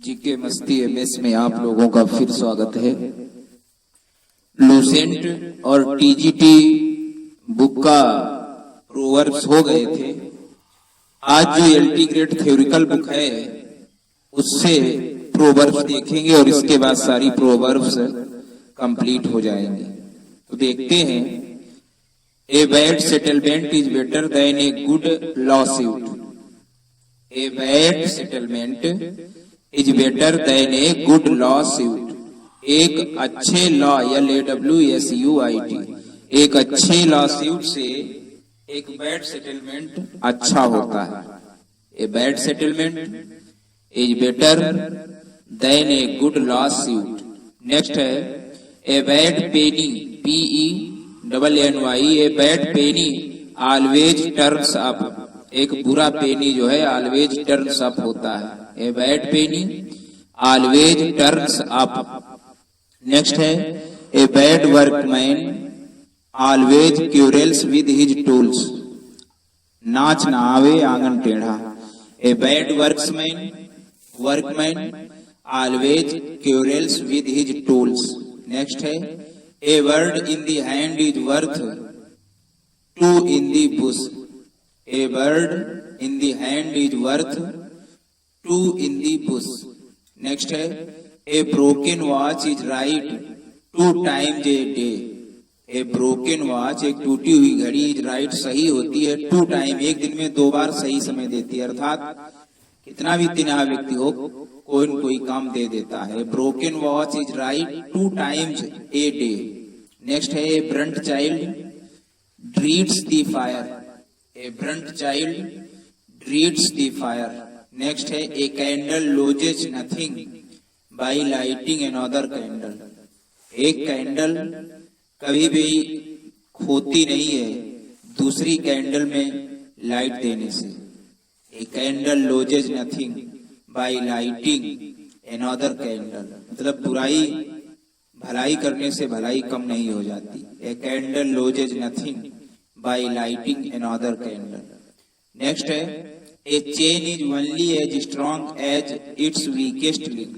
GK मस्ती MS में आप लोगों का फिर स्वागत है। लूसेंट और टीजीटी बुक का प्रोवर्ब्स हो गए थे। आज जो एलटी ग्रेड थ्योरिकल बुक है उससे प्रोवर्ब्स देखेंगे और इसके बाद सारी प्रोवर्ब्स कंप्लीट हो जाएंगे। तो देखते हैं। ए bad settlement is better than a good law suit. A bad settlement is better than a good law suit. एक अच्छे लॉ LAWSUIT एक अच्छे लॉ सूट से एक बैड सेटलमेंट अच्छा होता है। A bad settlement is better than a good lawsuit. Next है a bad penny PENNY a bad penny always turns up. एक बुरा पेनी जो है ऑलवेज टर्न्स अप होता है। A bad penny always turns up. Next है a bad workman always quarrels with his tools. नाच ना आवे आंगन टेढ़ा। A bad workman always quarrels with his tools. Next है a word in the hand is worth two in the bush. A bird in the hand is worth two in the bush. Next है a broken watch is right 2 times a day. A broken watch एक टूटी हुई घड़ी is right सही होती है 2 time एक दिन में 2 बार सही समय देती है। अर्थात कितना भी तिनहा व्यक्ति हो कोई न कोई काम दे देता है। broken watch is right 2 times a day. Next है a burnt child dreads the fire. A burnt child dreads the fire. Next है a candle loses nothing by lighting another candle. एक कैंडल कभी भी खोती नहीं है दूसरी कैंडल में light देने से। A candle loses nothing by lighting another candle। मतलब बुराई भलाई करने से भलाई कम नहीं हो जाती। A candle loses nothing by lighting another candle. Next है a chain is only as strong as its weakest link.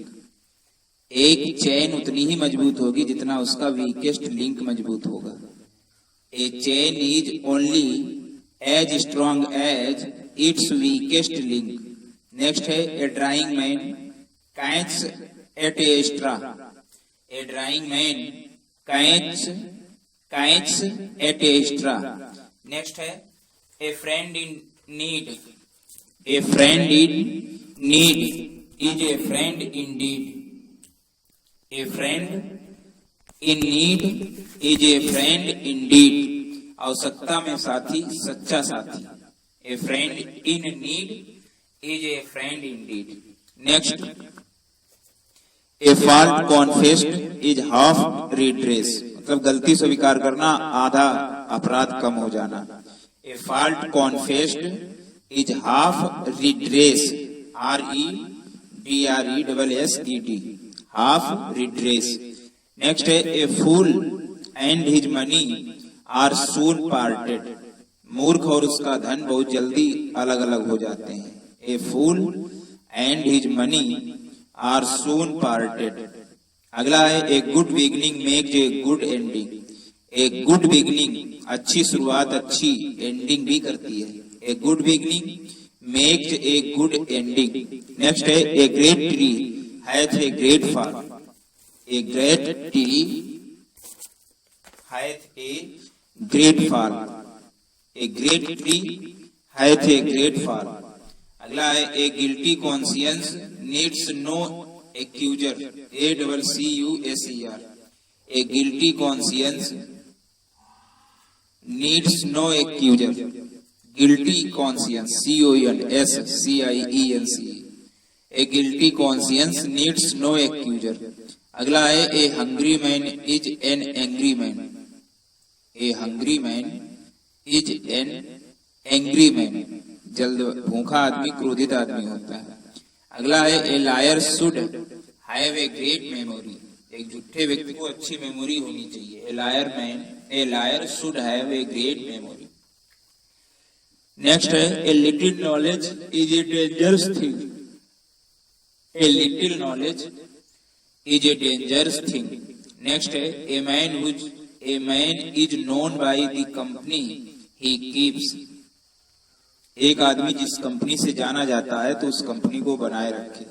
एक चैन उतनी ही मजबूत होगी जितना उसका वीकेस्ट लिंक मजबूत होगा। A chain is only as strong as its weakest link. Next है a drying man catches at a straw. A drying man catches at a straw. Next है a friend in need. A friend in need is a friend indeed. A friend in need is a friend indeed. आवश्यकता में साथी सच्चा साथी। A friend in need is a friend indeed. Next a fault confessed is half redress. मतलब गलती स्वीकार करना आधा अपराध कम हो जाना। A fault confessed is half redress. REDRESSED half redress. Next है a fool and his money are soon parted. मूर्ख और उसका धन बहुत जल्दी अलग अलग हो जाते हैं। A fool and his money are soon parted. अगला है a good beginning makes a good ending. A good beginning अच्छी शुरुआत अच्छी एंडिंग भी करती है। A good beginning makes a good ending. Next है a great tree hath a great fall. A great tree hath a great fall. A great tree hath a great fall. अगला है a guilty conscience needs no accuser. ACCUSER a guilty conscience needs no accuser. Guilty conscience CONSCIENCE a guilty conscience needs no accuser. अगला है a hungry man is an angry man. A hungry man is an angry man. जल्द भूखा आदमी क्रोधित आदमी होता है। अगला है a liar should have a great memory. एक झूठे व्यक्ति को अच्छी मेमोरी होनी चाहिए। A liar should have a great memory. Next है a little knowledge is a dangerous thing. A little knowledge is a dangerous thing. Next है a man is known by the company he keeps. एक आदमी जिस company से जाना जाता है तो उस कंपनी को बनाए रखे।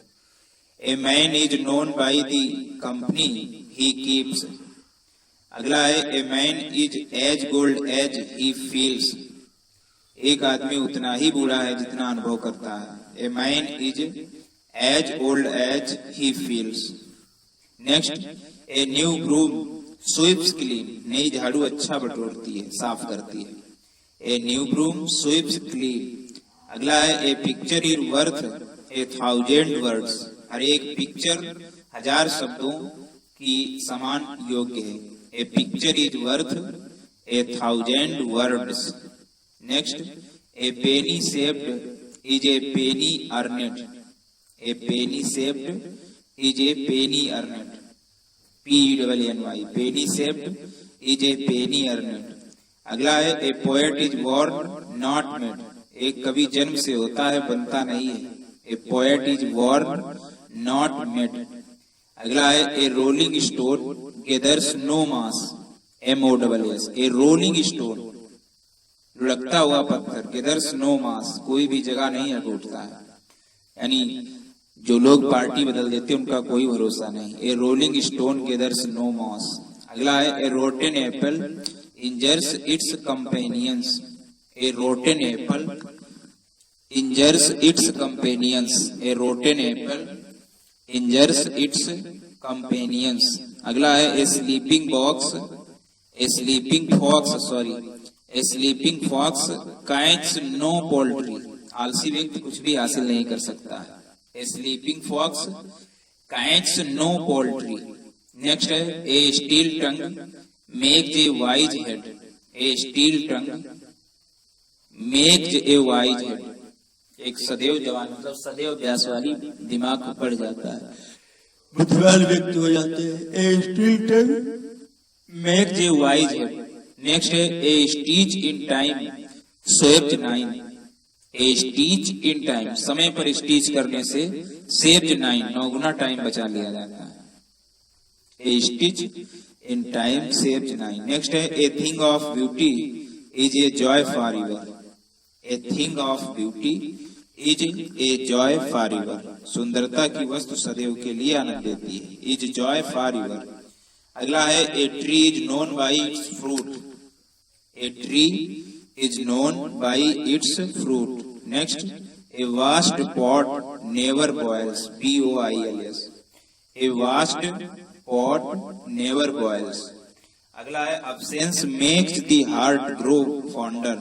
A man is known by the company he keeps. अगला है a man is as gold as he feels. एक आदमी उतना ही बूढ़ा है जितना अनुभव करता है। A man is as old as he feels. Next a new broom sweeps clean. नई झाड़ू अच्छा बटोरती है, साफ करती है। A new broom sweeps clean. अगला है a picture is worth a 1000 words. हर एक पिक्चर 1000 शब्दों की समान योग्य है। A picture is worth a 1000 words. Next a penny saved is a penny earned. A penny saved is a penny अर्नेड। PENNY penny saved is a penny earned. अगला है a poet is born not made. एक कवि जन्म से होता है, बनता नहीं है। A poet is born not made. अगला है a rolling stone gathers no moss. MOSS। A rolling stone लुढ़कता हुआ पत्थर, गेदर्स नो मास कोई भी जगह नहीं अटूटता है। यानी जो लोग पार्टी बदल देते हैं उनका कोई भरोसा नहीं। A rolling stone gathers no moss. अगला है a rotten apple injures its companions. A rotten apple injures its companions. A rotten apple injures its companions. अगला है a sleeping fox catch no poultry. आलसी व्यक्ति कुछ भी हासिल नहीं कर सकता है। A sleeping fox catch no poultry. Next है a still tongue makes a wise head. A still tongue makes a wise head. एक सदैव जवान मतलब सदैव अभ्यास वाली दिमाग को पड़ जाता है, बुद्धिमान व्यक्ति हो जाते हैं। A still tongue makes a wise head. Next है a stitch in time saves 9। A stitch in time समय पर स्टीच करने से सेव्स 9 गुना टाइम बचा लिया जाता है। A stitch in time saves 9। Next है a thing of beauty is a joy forever. A thing of beauty is a joy forever. सुंदरता की वस्तु सदैव के लिए आनंद देती है। Is joy forever. अगला है a tree is known by its fruit. A tree is known by its fruit. Next a watched pot never boils. POILS। A watched pot never boils. अगला है absence makes the heart grow fonder।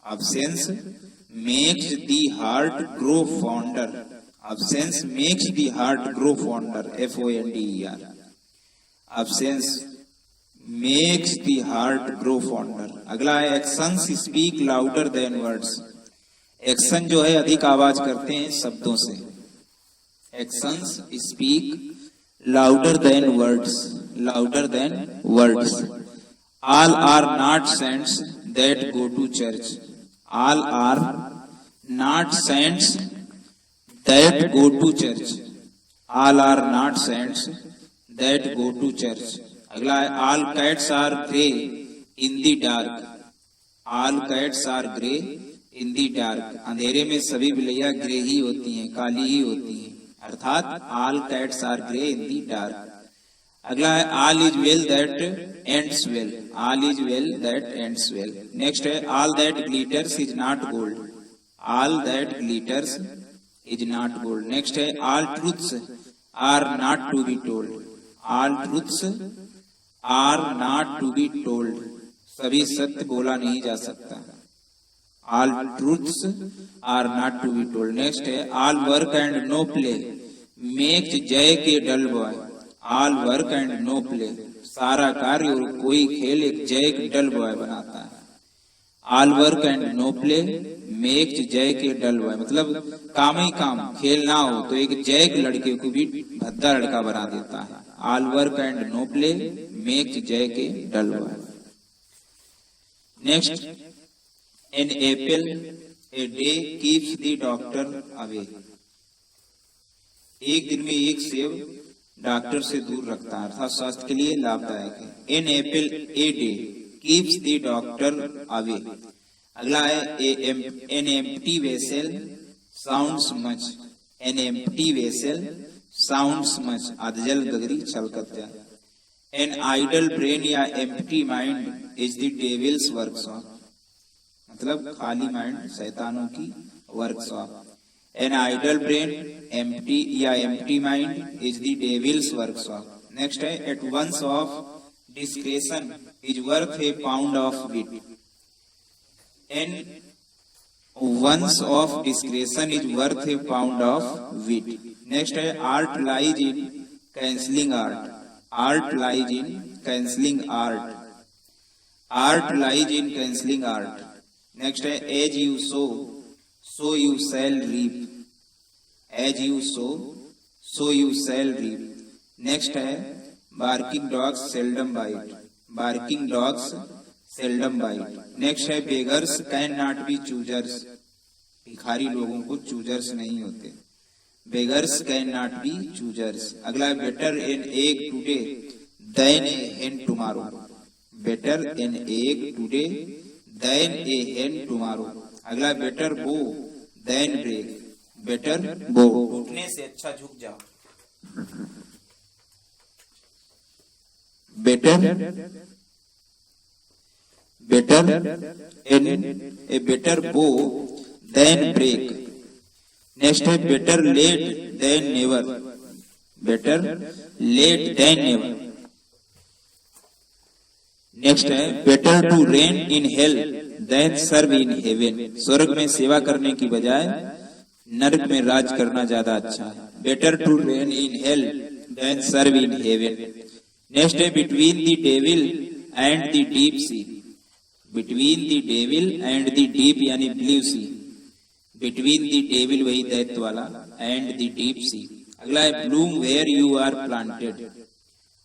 absence makes the heart grow fonder। absence makes the heart grow fonder। FONDER। absence makes the heart grow fonder। अगला है actions speak louder than words। Action जो है अधिक आवाज करते हैं शब्दों से। Actions speak louder than words. Louder than words. All are not saints that go to church. All are not saints that go to church. All are not saints that go to church. अगला है all cats are grey in the dark. All cats are grey in the dark. अंधेरे में सभी बिल्लियां grey ही होती हैं, काली ही होती हैं, अर्थात all cats are grey in the dark. अगला है all is well that ends well. All is well that ends well. Next है all that glitters is not gold. All that glitters is not gold. Next है all truths are not to be told. All truths are not to be told. सभी सत्य बोला नहीं जा सकता। All truths are not to be told। Next है all work and no play makes Jack dull boy. all work and no play सारा कार्य और कोई खेल एक जय के डल बॉय बनाता है। all work and no play makes Jack dull boy मतलब काम ही काम, खेल ना हो तो एक जय के लड़के को भी भद्दा लड़का बना देता है। all work and no play makes Jack dull boy. Next an apple a day keeps the doctor away। एक दिन में एक सेब डॉक्टर से दूर रखता है, अर्थात स्वास्थ्य के लिए लाभदायक है। An apple a day keeps the doctor away. अगला है an empty vessel sounds much. An empty vessel sounds much, अधजल गगरी छलकत जाए। एन आइडल ब्रेन या empty mind is the devil's workshop, मतलब खाली माइंड शैतानों की workshop. An idle brain empty या empty mind is the devil's workshop. Next है an ounce of discretion is worth a pound of wit. An ounce of discretion is worth a pound of wit. Next है art lies in concealing art. Art lies in concealing art. Art lies in concealing art. Next है as you sow so you shall reap। as you sow so you shall reap। next है barking dogs seldom bite। barking dogs seldom bite। next है beggars cannot be choosers। भिखारी लोगों को choosers नहीं होते। beggars cannot be choosers। अगला है better an egg today than a hen tomorrow। better an egg today than a hen tomorrow। अगला better bow than break. Better bow, टूटने से अच्छा झुक जाओ। Better an a better bow than break. Next है better late than never. Better late than never. Next है better to reign in hell than serve in heaven. स्वर्ग में सेवा करने की बजाय नरक में राज करना ज्यादा अच्छा है। Better to reign in hell than serve in heaven. Next है between the devil and the deep sea. Between the devil and the deep यानी blue sea. Between the devil वही दैत्य वाला, एंड द डीप सी। अगला है bloom where you are planted.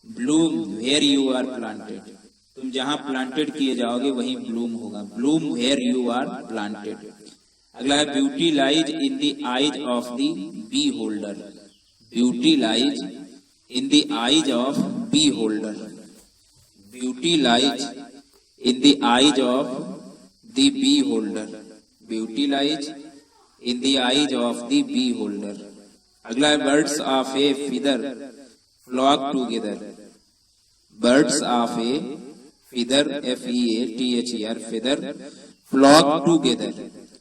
Bloom where you are planted, तुम जहां planted किए जाओगे वहीं ब्लूम होगा। Bloom where you are planted. अगला है beauty lies in the eyes of the beholder. Beauty lies in the eyes of beholder. Beauty lies in the eyes of the beholder. Beauty lies in the eyes of the beholder. अगला है birds of a feather flock together. Birds of a feather feather feather flock together।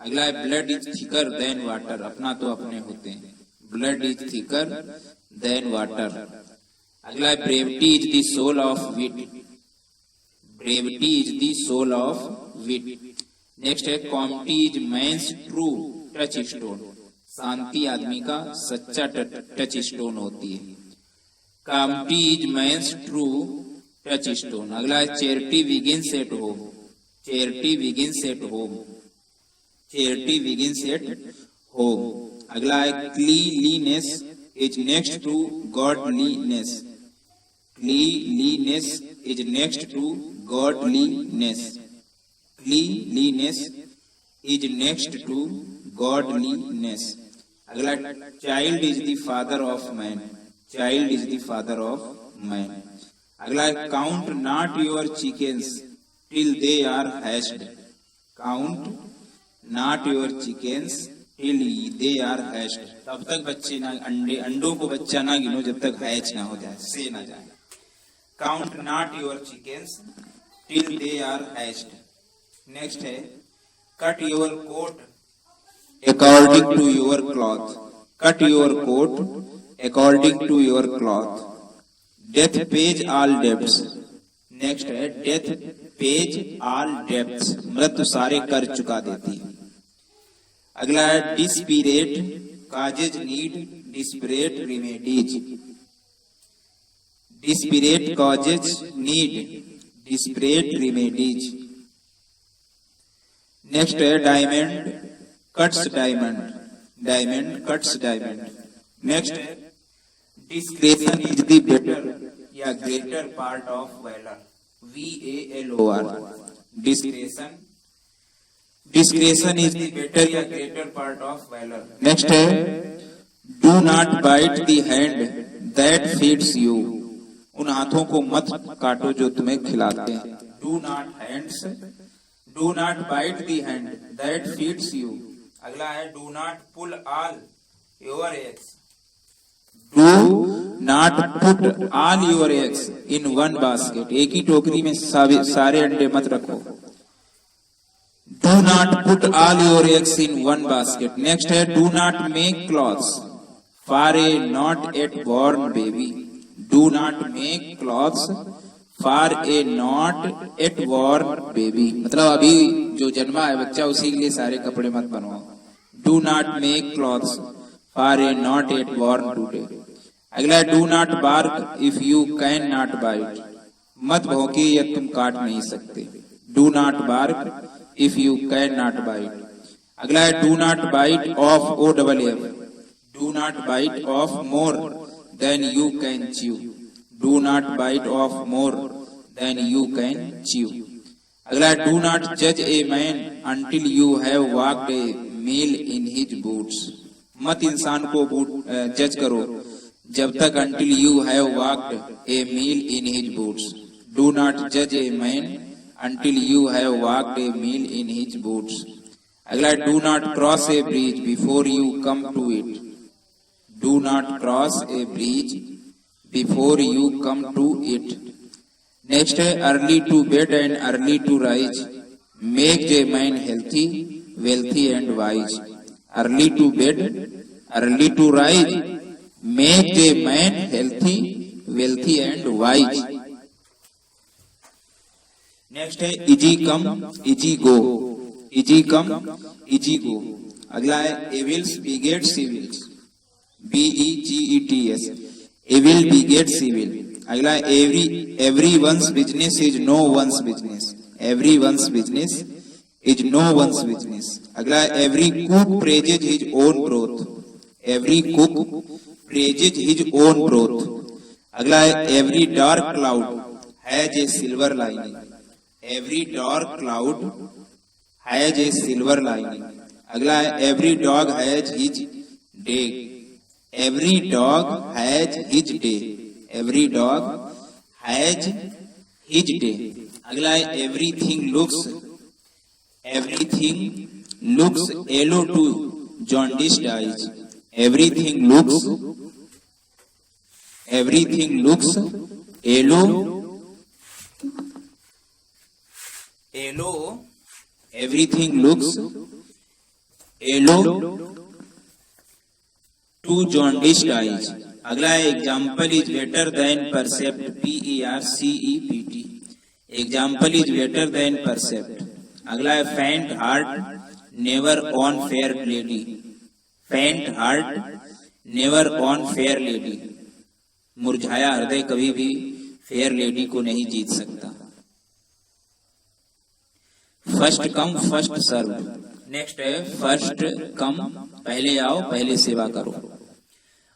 अगला है blood is thicker than water। अपना तो अपने होते हैं। blood is thicker than water। अगला है brevity is the soul of wit। brevity is the soul of wit। Next है calmity is man's true touchstone। शांति आदमी का सच्चा टच स्टोन होती है। calmity is man's true touchstone. अगला है charity begins at home. Charity begins at home. Charity begins at home. अगला है cleanliness is next to godliness. Cleanliness is next to godliness. Cleanliness is next to godliness. अगला child is the father of man. Child is the father of man. अगला है count not your chickens till they are hatched. Count not your chickens till they are hatched. तब तक बच्चे ना अंडों को बच्चा ना गिनो जब तक हैच ना हो जाए, से ना जाए। Count not your chickens till they are hatched. Next है cut your coat according to your cloth. Cut your coat according to your cloth. Death pays all debts. Next है डेथ पेज ऑल डेब्ट्स, मृत्यु सारे कर चुका देती है। अगला है desperate causes need desperate remedies. Desperate causes need desperate remedies. Next है diamond cuts diamond. Diamond cuts diamond. Next है डिस्क्रेशन इज द बेटर या greater part of valour. VALOR। Discretion discretion is the better या greater part of valour. Next है do not bite the hand that feeds you, उन हाथों को मत काटो जो तुम्हें खिलाते हैं। Do not hands, do not bite the hand that feeds you. अगला है do not pull all your eggs, do not put all your eggs in one basket, एक ही टोकरी में सारे अंडे मत रखो। Do not put all your eggs in one basket. Next है do not make clothes for a not yet born baby, do not make clothes for a not yet born baby, मतलब अभी जो जन्मा है बच्चा उसी के लिए सारे कपड़े मत बनवाओ। Do not make clothes for a not yet born today. अगला do not bark if you can not bite, मत भौंकिए या तुम काट नहीं सकते। Do not bark if you can not bite. अगला है do not bite off O double F, do not bite off more than you can chew, do not bite off more than you can chew. अगला है do not जज a man until you have walked a mile in his boots, मत इंसान को जज करो जब तक until you have walked a mile in his boots. Do not जज a man until you have walked a meal in his boots. अगला do not cross a bridge before you come to it, do not cross a bridge before you come to it. Next है early to bed and early to rise makes a man healthy, wealthy and wise. Early to bed, early to rise makes a man healthy, wealthy and wise. Next है easy come easy go, easy come easy go. अगला है evils begets evils, BEGETS, evil begets evil. अगला है everyone's business is no one's business, everyone's business is no one's business. अगला है every cook praises his own broth, every cook praises his own broth. अगला है every dark cloud has a silver lining, every dark cloud has a silver lining. अगला है every dog has his day, every dog has his day, every dog has his day. अगला है everything looks yellow to jaundiced eyes, everything looks yellow everything looks yellow to jaundiced eyes. अगला है example is better than percept, PERCEPT, example is better than percept. अगला है faint heart never on fair lady, faint heart never on fair lady, मुरझाया हृदय कभी भी fair lady को नहीं जीत सकता। First come first serve. Next है फर्स्ट कम, पहले आओ पहले सेवा करो।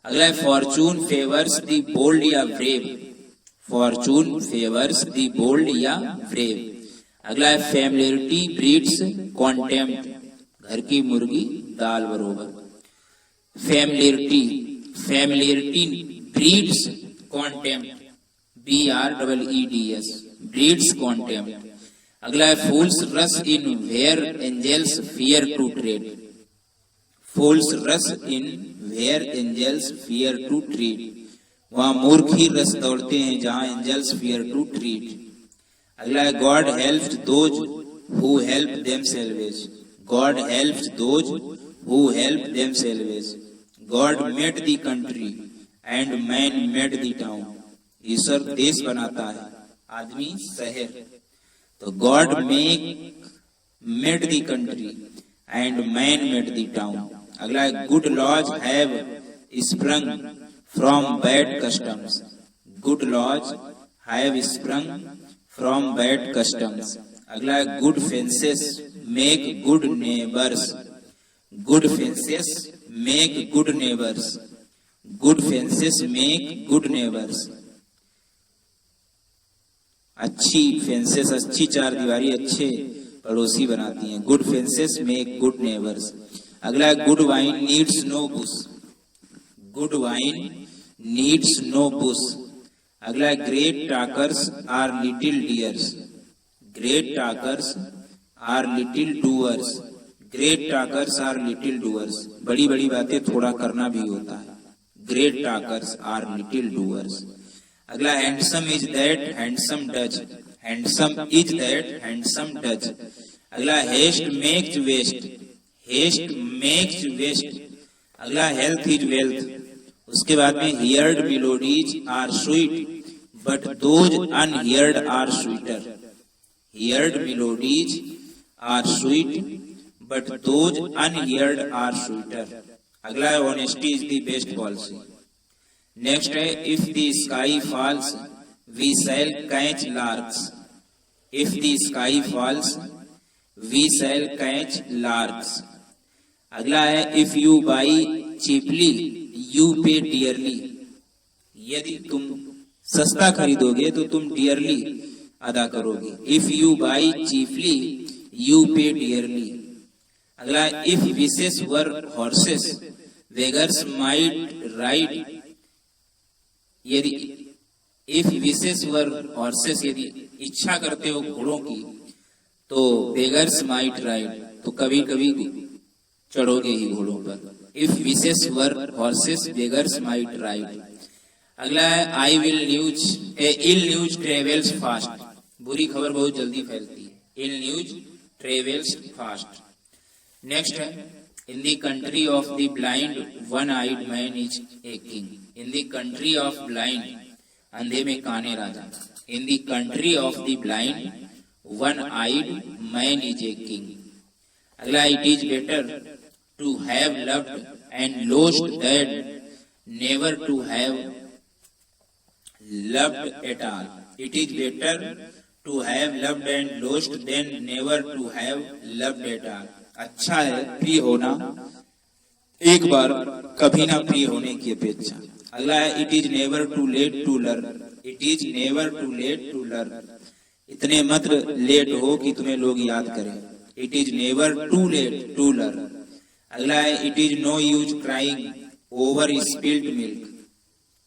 अगला है फॉर्चून फेवर्स द बोल्ड या brave, fortune favours the bold या ब्रेव। अगला है फैमिलियरिटी ब्रीड्स कॉन्टेम्प्ट, घर की मुर्गी दाल बरोबर। Familiarity breeds contempt, BREEDS, breeds contempt. अगला है fools rush in where angels fear to tread, fools rush in where angels fear to treat, वहां मूर्ख ही रस दौड़ते हैं जहां एंजल्स फियर टू ट्रीट। अगला है God helps those who help themselves, God helps those who help themselves. God made the country and man made the town, ईश्वर देश बनाता है आदमी शहर। तो God made the country and man made the town. अगला है good laws have sprung from bad customs, good laws have sprung from bad customs. अगला है good fences make good neighbours, good fences make good neighbours, good fences make good neighbours. अच्छी fences, अच्छी चार दीवारी अच्छे पड़ोसी बनाती हैं। Good fences make good neighbours. अगला है good wine needs no bush, good wine needs no bush. अगला, great talkers are little doers. Great talkers are little doers. Great talkers are little doers. बड़ी बड़ी बातें थोड़ा करना भी होता है। Great talkers are little doers. अगला, handsome is that handsome does. Handsome is that handsome does. अगला, haste makes waste. Haste makes waste. अगला, हेल्थ इज वेल्थ। उसके बाद में, heard melodies are sweet but those unheard are sweeter. Heard melodies are sweet but those unheard are sweeter. अगला है, honesty is the best policy. Next है, if the sky falls, we shall catch larks. If the sky falls, we shall catch larks. अगला है, if you buy cheaply, you pay dearly. यदि तुम सस्ता खरीदोगे तो तुम dearly अदा करोगे। If you buy cheaply, you pay dearly. अगला, if wishes were horses beggars might ride. यदि इफ विशेष वर हॉर्सेस, यदि इच्छा करते हो घोड़ों की, तो बेगर्स माइट राइड, तो कभी कभी चढ़ोगे ही घोड़ों पर। If wishes were horses beggars might ride. अगला है, I will news a ill news travels fast. बुरी खबर बहुत जल्दी फैलती है। Ill news travels fast. Next है, in the country of the blind one eyed man is a king. In the country of blind, अंधे में काने राजा। In the country of the blind one eyed man is a king. अगला, it is better to have loved and lost that never to have loved at all. It is better to have loved and lost than never to have loved at all. अच्छा है प्रिय होना एक बार, कभी ना प्रिय होने की अपेक्षा। अगला है, it is never too late to learn. It is never too late to learn. इतने मत लेट हो कि तुम्हें लोग याद करें। It is never too late to learn. अगला है, it is no use crying over spilled milk.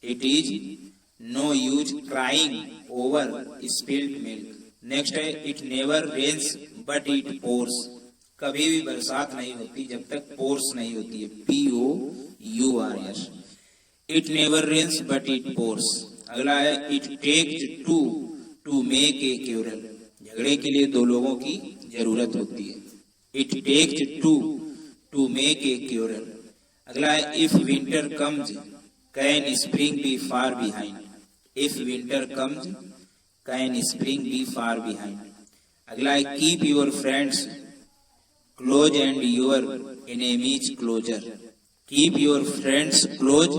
It is no use crying over spilled milk. Next है, it never rains but it pours. कभी भी बरसात नहीं होती जब तक पोर्स नहीं होती है। POURS। It never rains but it pours. अगला है, it takes two to make a quarrel. झगड़े के लिए दो लोगों की जरूरत होती है। It takes two to make a quarrel. अगला है, if winter comes can spring be far behind. If winter comes can spring be far behind. अगला है, keep your friends close and your enemies closer. Keep your friends close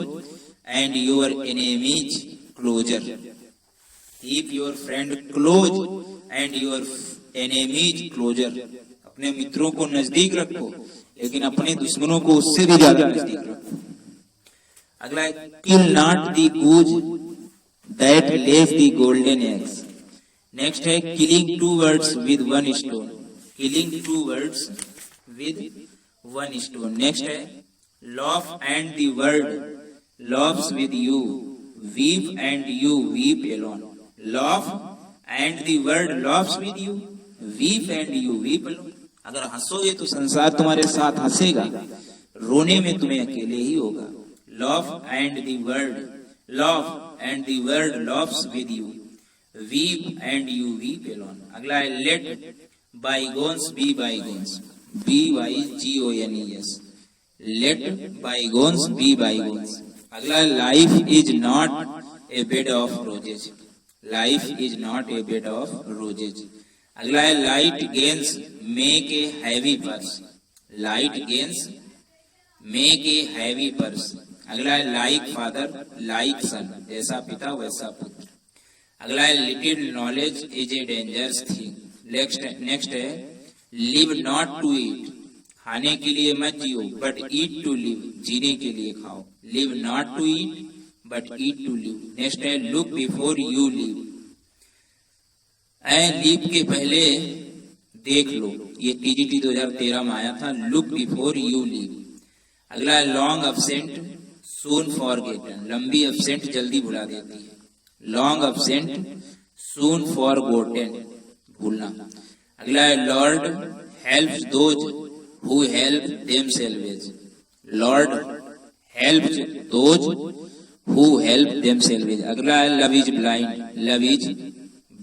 and your enemies closer. Keep your friend close and your enemies closer. अपने मित्रों को नजदीक रखो, लेकिन अपने दुश्मनों को उससे भी ज्यादा नजदीक रखो। अगला है, kill not the goose that lays the golden eggs. Next है, killing two birds with one stone. Killing two birds with one stone. Next है, laugh and the world laughs with you. Weep and you weep alone. Laugh and the world laughs with you. Weep and you weep alone. अगर हंसोगे तो संसार तुम्हारे साथ हंसेगा, रोने में तुम्हें अकेले ही होगा। Laugh and the world laughs with you. Weep and you weep alone. अगला है, let bygones be bygones. BYGONES. Let bygones be bygones. अगला, life is not a bed of roses. Life is not a bed of roses. अगला है, light gains make a heavy purse. Light gains make a heavy purse. अगला है, like father like son. जैसा पिता वैसा पुत्र। अगला है, little knowledge is a dangerous thing. Next है, लिव नॉट टू ईट। खाने के लिए मत जियो, बट ईट टू लिव। जीने के लिए खाओ। Live not to eat but eat to live. Next है, look before you leap. Leap के पहले देख लो। ये TGT 2013 में आया था, लुक बिफोर यू लिव। अगला है, लॉन्ग अब्सेंट soon forgotten, लंबी absent जल्दी भुला देती है. Long absent, soon forgotten, भूलना. अगला है Lord helps those who help themselves. Lord helps those who help themselves. अगला है love is blind. Love is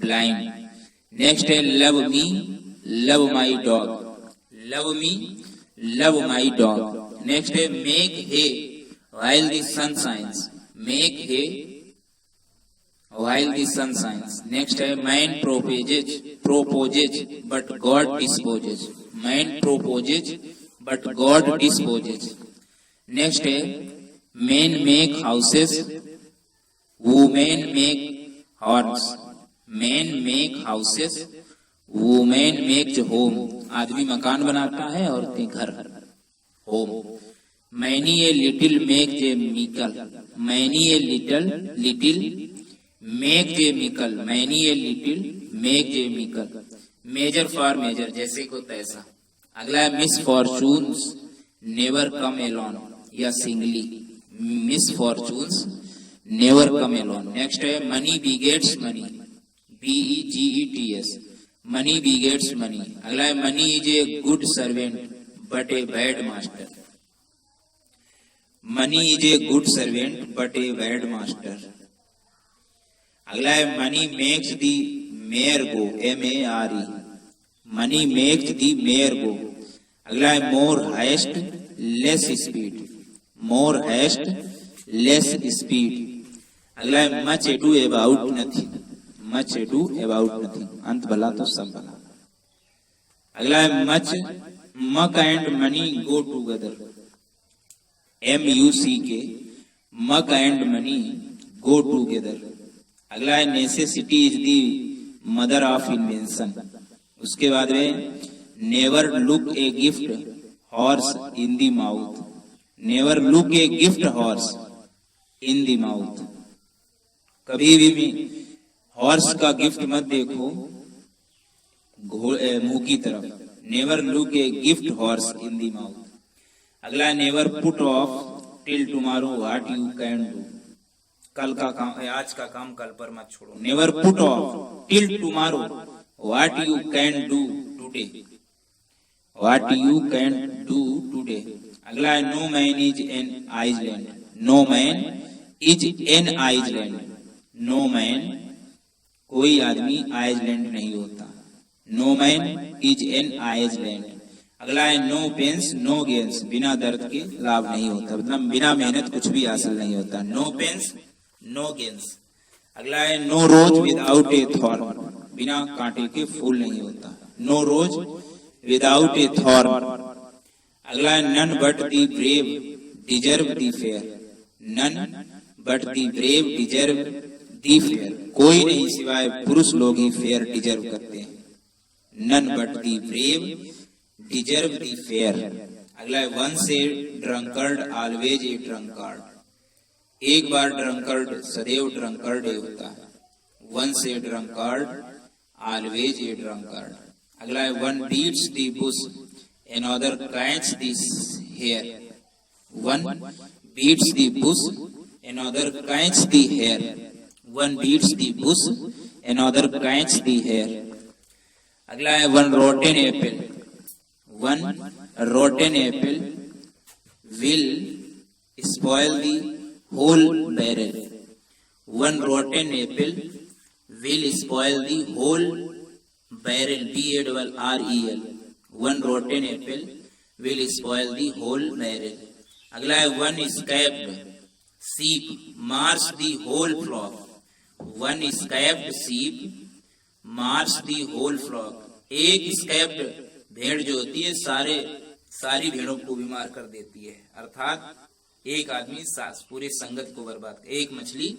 blind. Next है love me, love my dog. Love me, love my dog. Next है make hay while the sun shines. Make hay while the sun shines. Next है man proposes but God disposes. Man proposes but God disposes. Next है men make houses, women make horns. Men make houses, women make home. आदमी मकान बनाता है, औरतें घर. Home. Many a little make a mickle. Many a little make a mickle. Many a little make a mickle. Measure for measure, जैसे को तैसा. अगला है misfortunes never come alone या singly. Misfortunes never come alone. Next है money begets money. BEGETS. Money begets money. अगला है money is a good servant but a bad master. Money is a good servant but a bad master. अगला है money makes the mare go. MARE. Money makes the mare go. अगला है more haste less speed. More haste less speed. अगला है much ado about nothing. Much ado about nothing. अंत भला तो सब भला. अगला है muck and money go together. MUCK. Muck and money go together. अगला है necessity is the mother of invention. उसके बाद में never look a gift horse in the mouth. Never look a gift horse in the mouth. कभी भी horse का gift मत देखो मुंह की तरफ. Never look a gift horse in the mouth. अगला never put off till tomorrow what you can do. कल का काम, आज का काम कल पर मत छोड़ो. Never put off till tomorrow what you can do today. What you can do today. अगला है no man is an island. No man is an island. No man कोई आदमी आइसलैंड नहीं होता. No man is an island. अगला है no pains no gains. बिना दर्द के लाभ नहीं होता, मतलब बिना मेहनत कुछ भी हासिल नहीं होता. No pains no gains. अगला है no rose without a thorn. बिना कांटे के फूल नहीं होता. No rose without a thorn. अगला है none but the brave deserve the fair. None but the brave deserve the fair. कोई नहीं सिवाय पुरुष लोग ही फेयर डिजर्व करते हैं. None but the brave deserve the fair. अगला है once a drunkard always a drunkard. एक बार ड्रंकर्ड सदैव ड्रंकर्ड होता है. Once a drunkard always a drunkard. अगला है one beats the bush another catches the hare. One beats the bush, another catches the hare. One beats the bush, another catches the hare. अगला है one rotten apple. One rotten apple will spoil the whole barrel. One rotten apple will spoil the whole barrel. BARREL. One rotten apple will spoil the whole barrel. अगला है one escaped sheep mars the whole flock. One escaped sheep mars the whole flock. एक escaped भेड़ जो होती है सारी भेड़ों को बीमार कर देती है. अर्थात एक आदमी पूरे संगत को बर्बाद. एक मछली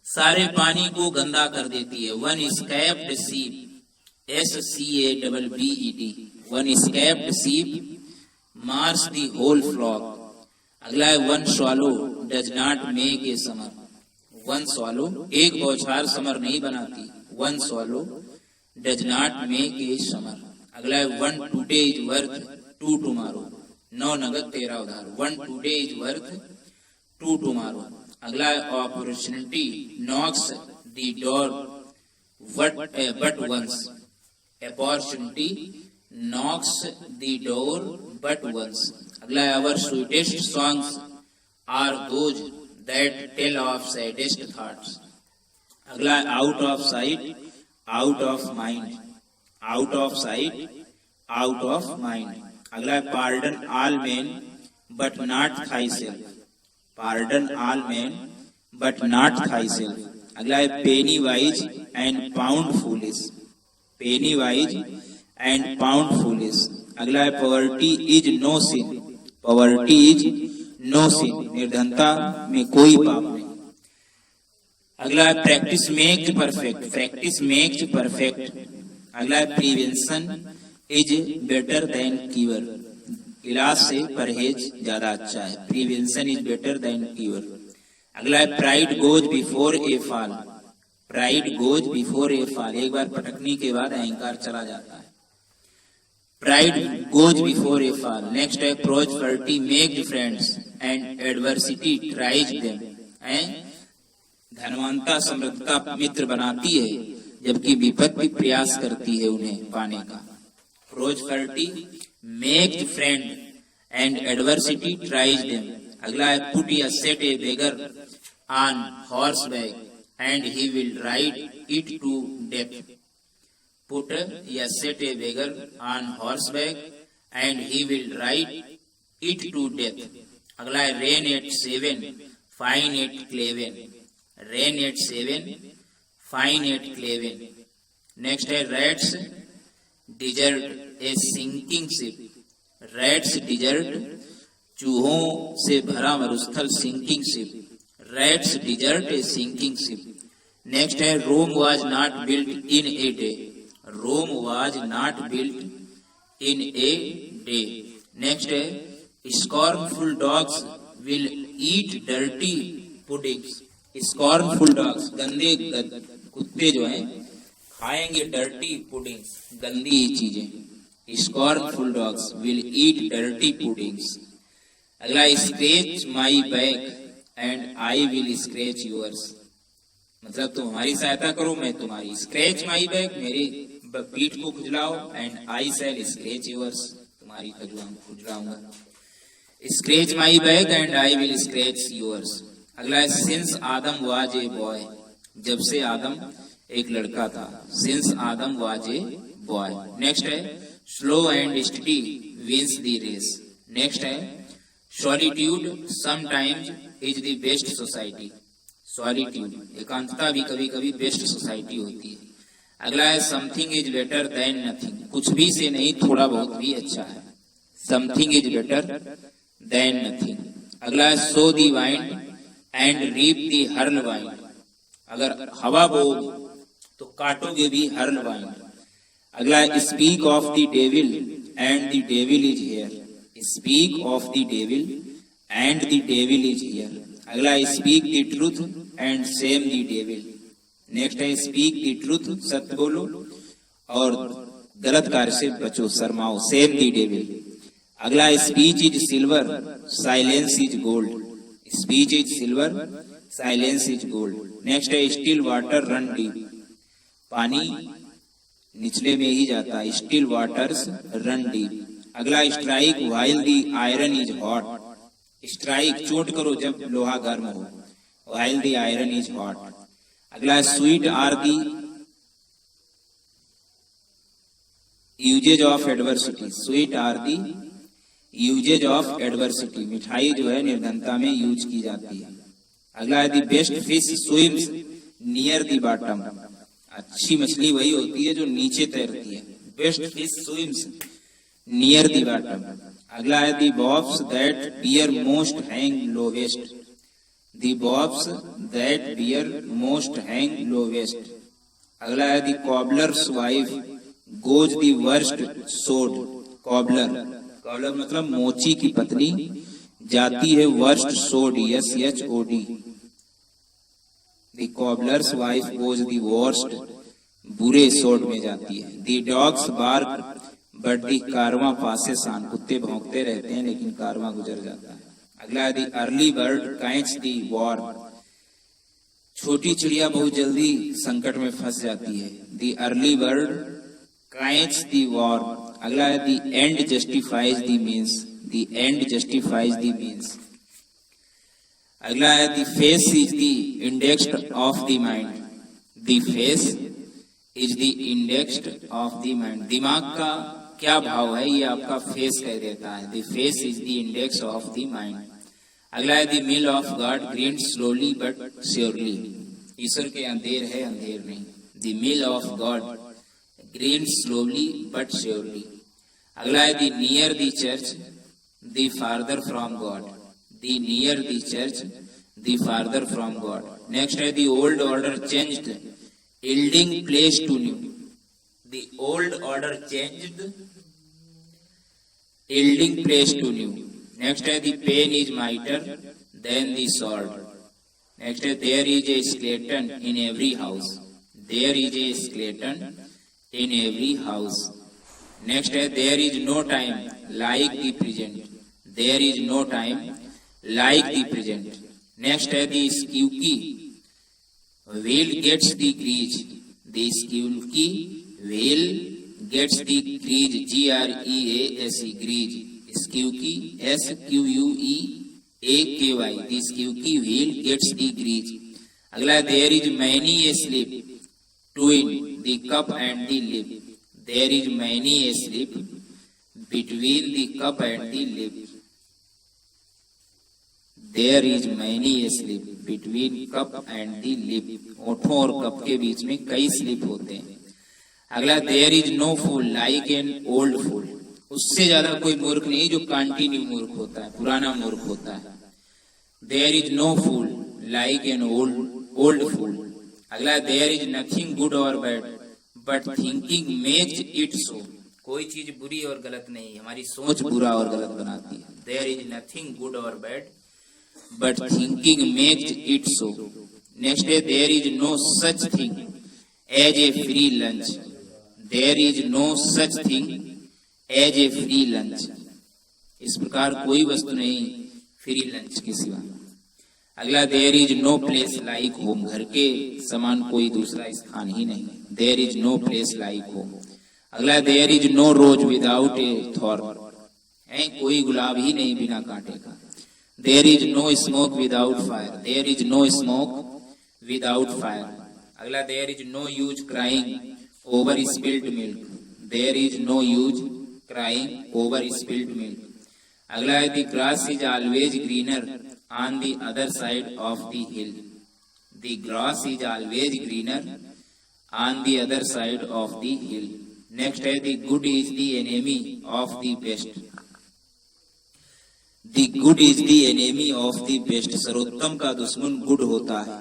सारे पानी को गंदा कर देती है. One escaped sheep SCABBED. One escaped sheep mars the whole flock. अगला है one swallow does not make a summer. One swallow एक बौछार समर नहीं बनाती. One swallow does not make a summer. अगला है one today is worth two tomorrow. 9 नगद 13 उधार. One today is worth to tomorrow. अगला opportunity knocks the door but once. Opportunity knocks the door but once. अगला our sweetest songs are those that tell of saddest thoughts. अगला out of sight, out of mind. Out of sight, out of mind. अगला pardon all men but not thyself. Pardon all men but not thyself. अगला penny wise and pound foolish. Penny wise and pound foolish. अगला poverty is no sin. Poverty is no sin. निर्धनता में कोई पाप नहीं. अगला practice makes perfect. Practice makes perfect. अगला prevention is better than cure. इलाज से परहेज ज्यादा अच्छा है. Prevention is better than cure. अगला pride goes before a fall. Pride goes before a fall. एक बार पटकने के बाद अहंकार चला जाता है. Pride goes before a fall. Next है prosperity make friends and adversity tries them. धनवंता समृद्धता मित्र बनाती है जबकि विपत्ति प्रयास करती है उन्हें पाने का. Prosperity make friend and adversity tries them. अगला है पुट या set a beggar on horse back and he will ride it to death. Put या set a beggar on horse back and he will ride it to death. अगला है rain at 7 fine at eleven. Rain at 7 fine at eleven. Next है rats desert a sinking ship. Rats desert चूहों से भरा मरुस्थल sinking ship. Rats desert a sinking ship. Next है Rome was not built in a day. Rome was not built in a day. Next है scornful dogs will eat dirty puddings. Scornful dogs गंदे कुत्ते जो हैं खाएंगे dirty puddings, गंदी चीजें. Scornful dogs will eat dirty puddings. अगला scratch my back and I will scratch yours. मतलब तुम हमारी सहायता करो मैं तुम्हारी. स्क्रैच माई बैक मेरी पीठ को खुजलाओ and I shall scratch yours. तुम्हारी खुजलाऊंगा. Scratch my back and I will scratch yours. अगला है since Adam was a boy. जब से आदम एक लड़का था. Since Adam was a boy. Next है slow and steady wins the race. Next है solitude sometimes is the best society. Solitude एकांतता भी कभी कभी बेस्ट सोसाइटी होती है. अगला है something is better than nothing. कुछ भी से नहीं थोड़ा बहुत भी अच्छा है. Something is better than nothing. अगला है sow the wind and reap the whirlwind. अगर हवा बोओगे तो काटोगे भी हर्ल वाइंड. अगला speak of the devil and the devil is here. Speak of the devil and the devil is here. अगला speak the truth and shame the devil. Next है speak the truth. सत्य बोलो और गलत कार्य से बचो, शर्माओ. Shame the devil. अगला speech is silver silence is gold. Speech is silver silence is gold. Next है स्टिल वाटर रन डीप. पानी निचले में ही जाता है. Still waters run deep. अगला strike while the iron is hot. Strike चोट करो जब लोहा गर्म हो. While the iron is hot. अगला sweet are the uses of adversity. Sweet are the uses of adversity. मिठाई जो है निर्धनता में यूज की जाती है. अगला है the best fish swims near the bottom. अच्छी मछली वही होती है जो नीचे तैरती है. Best fish swims near the bottom. अगला है the bobs that bear most hang lowest. The bobs that bear most hang lowest. अगला है the cobbler's wife goes the worst shod. Cobbler cobbler मतलब मोची की पत्नी जाती है worst shod. SHOD. The cobbler's wife goes the worst बुरे सोड में जाती है. दी डॉग्स बार्क बट दी कारवां पासे सान. कुत्ते भौंकते रहते हैं लेकिन कारवां गुजर जाता है. अगला है the early bird catch the worm, छोटी चिड़िया बहुत जल्दी संकट में फंस जाती है। The early bird catch the worm. अगला है the end justifies the means, the end justifies the means. अगला है the face is the index of the mind, the face is the index of the mind. दिमाग का क्या भाव है ये आपका फेस कह देता है। The face is the index of the mind. अगला है the mill of God grind slowly but surely, ईश्वर के यहाँ देर है अंधेर नहीं। The mill of God grind slowly but surely. अगला है the near the church the farther from God, the near the church the farther from God. Next है the old order changed yielding place to new, the old order changed yielding place to new. Next है the pain is mightier than the sword. Next है there is a skeleton in every house, there is a skeleton in every house. Next है there is no time like the present, there is no time like the present. Next है the squeaky wheel gets the grease, the squeaky wheel gets the grease, G-R-E-A-S-E, grease, squeaky, S-Q-U-E-A-K-Y, the squeaky wheel gets the grease. अगला there is many a slip between the cup and the lip, there is many a slip between the cup and the lip, there is many a slip between cup and the lip, होठों और cup के बीच में कई slip होते हैं। अगला there is no fool like an old fool, उससे ज्यादा कोई मूर्ख नहीं जो कंटिन्यू मूर्ख होता है, पुराना मूर्ख होता है। there is no fool like an old fool। अगला there is nothing good or bad but thinking makes it so, कोई चीज बुरी और गलत नहीं, हमारी सोच बुरा और गलत बनाती है। there is nothing good or bad but thinking makes it so। Next है there is no such thing as a free lunch, there is no such thing as a free lunch, इस प्रकार कोई वस्तु नहीं फ्री लंच के सिवा। अगला there is no place like home, घर के समान कोई दूसरा स्थान ही नहीं, there is no place like home। अगला there is no rose without a thorn, है कोई गुलाब ही नहीं बिना कांटे का। there is no smoke without fire, there is no smoke without fire। अगला there is no use crying over spilled milk, there is no use crying over spilled milk। अगला है the grass is always greener on the other side of the hill, the grass is always greener on the other side of the hill। Next है the good is the enemy of the best, the good is the enemy of the best, सर्वोत्तम का दुश्मन good होता है।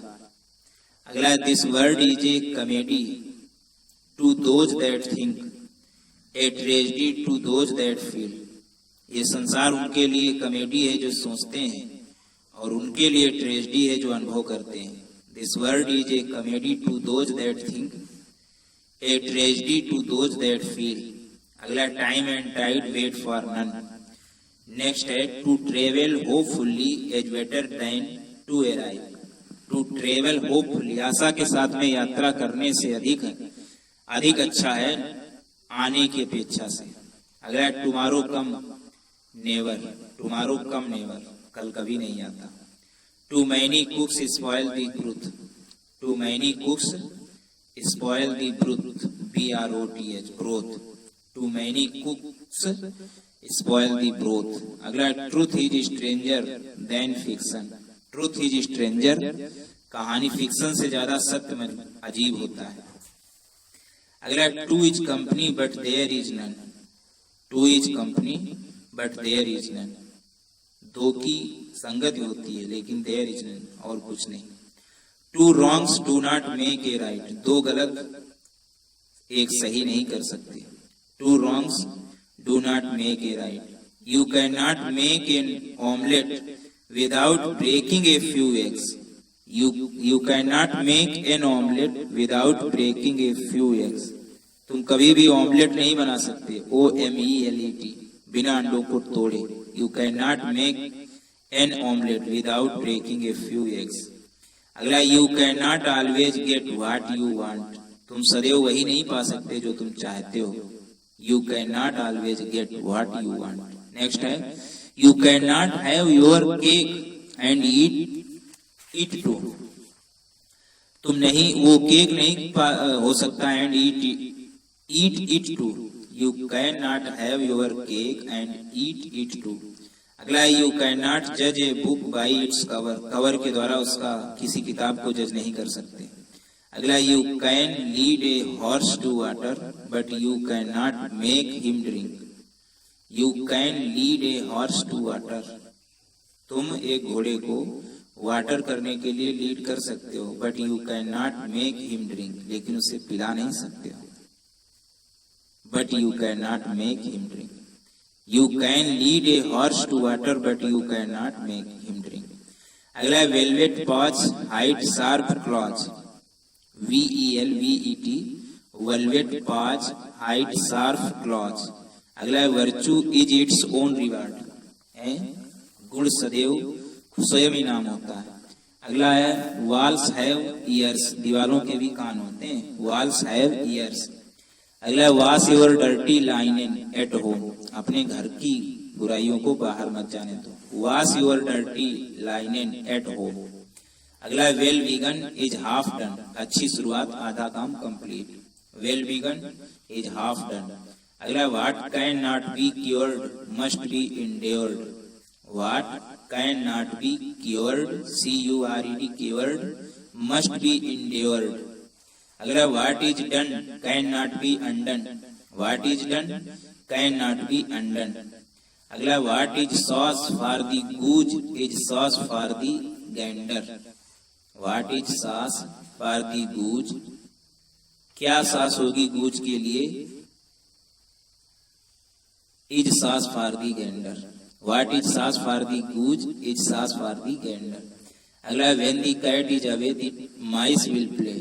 अगला this word is a comedy to those that think, a tragedy to those that feel। ये संसार उनके लिए कॉमेडी है जो सोचते हैं और उनके लिए ट्रेजेडी है जो अनुभव करते हैं। this word is a comedy to those that think, a tragedy to those that feel। अगला time and tide wait for none। Next है to travel hopefully is better than to arrive, to travel hopefully आशा के साथ में यात्रा करने से अधिक अच्छा है आने की अपेक्षा से। अगला tomorrow come never, tomorrow come never, कल कभी नहीं आता। Too many cooks spoil the broth, too many cooks spoil the broth, BROTH, broth. Too many cooks spoil the broth. अगला truth is stranger than fiction, truth is stranger, कहानी fiction से ज्यादा सत्य अजीब होता है। अगला two is company but there is none, two is company but there is none, दो की संगति होती है लेकिन देयर इज नन और कुछ नहीं। Two wrongs do not make a right, दो गलत एक सही नहीं कर सकते। Two wrongs do not make a right. You can not make an omelette without breaking a few eggs, you can not make an omelette without breaking a few eggs. तुम कभी भी ऑमलेट नहीं बना सकते, OMELET, बिना अंडों को तोड़े। You can not make an omelette without breaking a few eggs. अगला, you cannot always get what you want. तुम सदैव वही नहीं पा सकते जो तुम चाहते हो. You cannot always get what you want. Next है, you cannot have your cake and eat it too. तुम नहीं, वो केक नहीं हो सकता and eat it too. You cannot have your cake and eat it too. अगला है, you cannot judge a book by its cover. Cover के द्वारा उसका किसी किताब को जज नहीं कर सकते. अगला, you can lead a horse to water but you cannot make him drink. You can lead a horse to water. तुम एक घोड़े को वाटर करने के लिए लीड कर सकते हो, but you can not make him drink, लेकिन उसे पिला नहीं सकते हो. But you can not make him drink. You can lead a horse to water but you can not make him drink. अगला, velvet paws hide sharp claws. VELVET, velvet paws hide sharp claws. अगला, virtue is its own reward. गुण सदैव स्वयं इनाम होता है. अगला है, वॉल्स हैव ईयर्स. दीवारों के भी कान होते हैं. Walls have ears. अगला, wash your dirty linen at home. अपने घर की बुराइयों को बाहर मत जाने दो. Wash your dirty linen at home. अगला, well begun is half done. अच्छी शुरुआत आधा काम complete. Well begun is half done. अगला, what can not be cured must be endured. What can not be cured, CURED, cured, must be endured. अगला, what is done can not be undone. What is done can not be undone. अगला, what is sauce for the goose is sauce for the gander. What is sauce for the goose, क्या sauce होगी गूज के लिए, is sauce for the gander. What is sauce for the goose is sauce for the gander. अगला, when the cat is away the mice will play.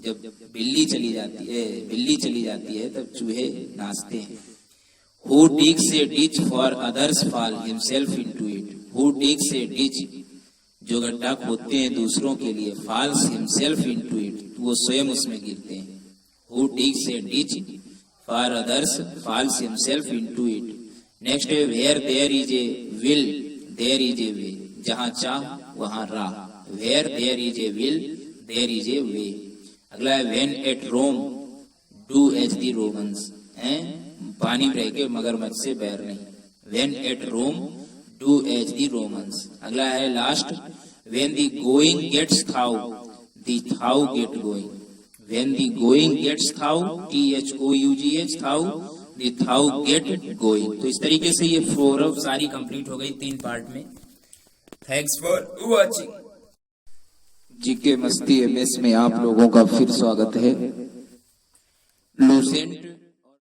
जब बिल्ली चली जाती है तब चूहे नाचते हैं. Who digs a ditch for others fall himself into it. Who digs a ditch, जो गड्ढा खोदते हैं दूसरों के लिए, falls himself into it, वो स्वयं उसमें गिरते हैं. Who digs a ditch for others falls himself into it. Next है, where there is a will there is a way. जहां चाह वहां राह. Where there is a will there is a way. अगला है, when at Rome do as the Romans. पानी रह के मगरमच्छ से बैर नहीं. When at Rome do as the Romans. अगला है last, when the going gets though the though get going. When the going gets though, THOUGH, थाउ, the thou get going. तो इस तरीके से ये 4 सारी कंप्लीट हो गई 3 पार्ट में. Thanks for watching. जीके मस्ती MS में आप लोगों का फिर स्वागत है. लूसेंट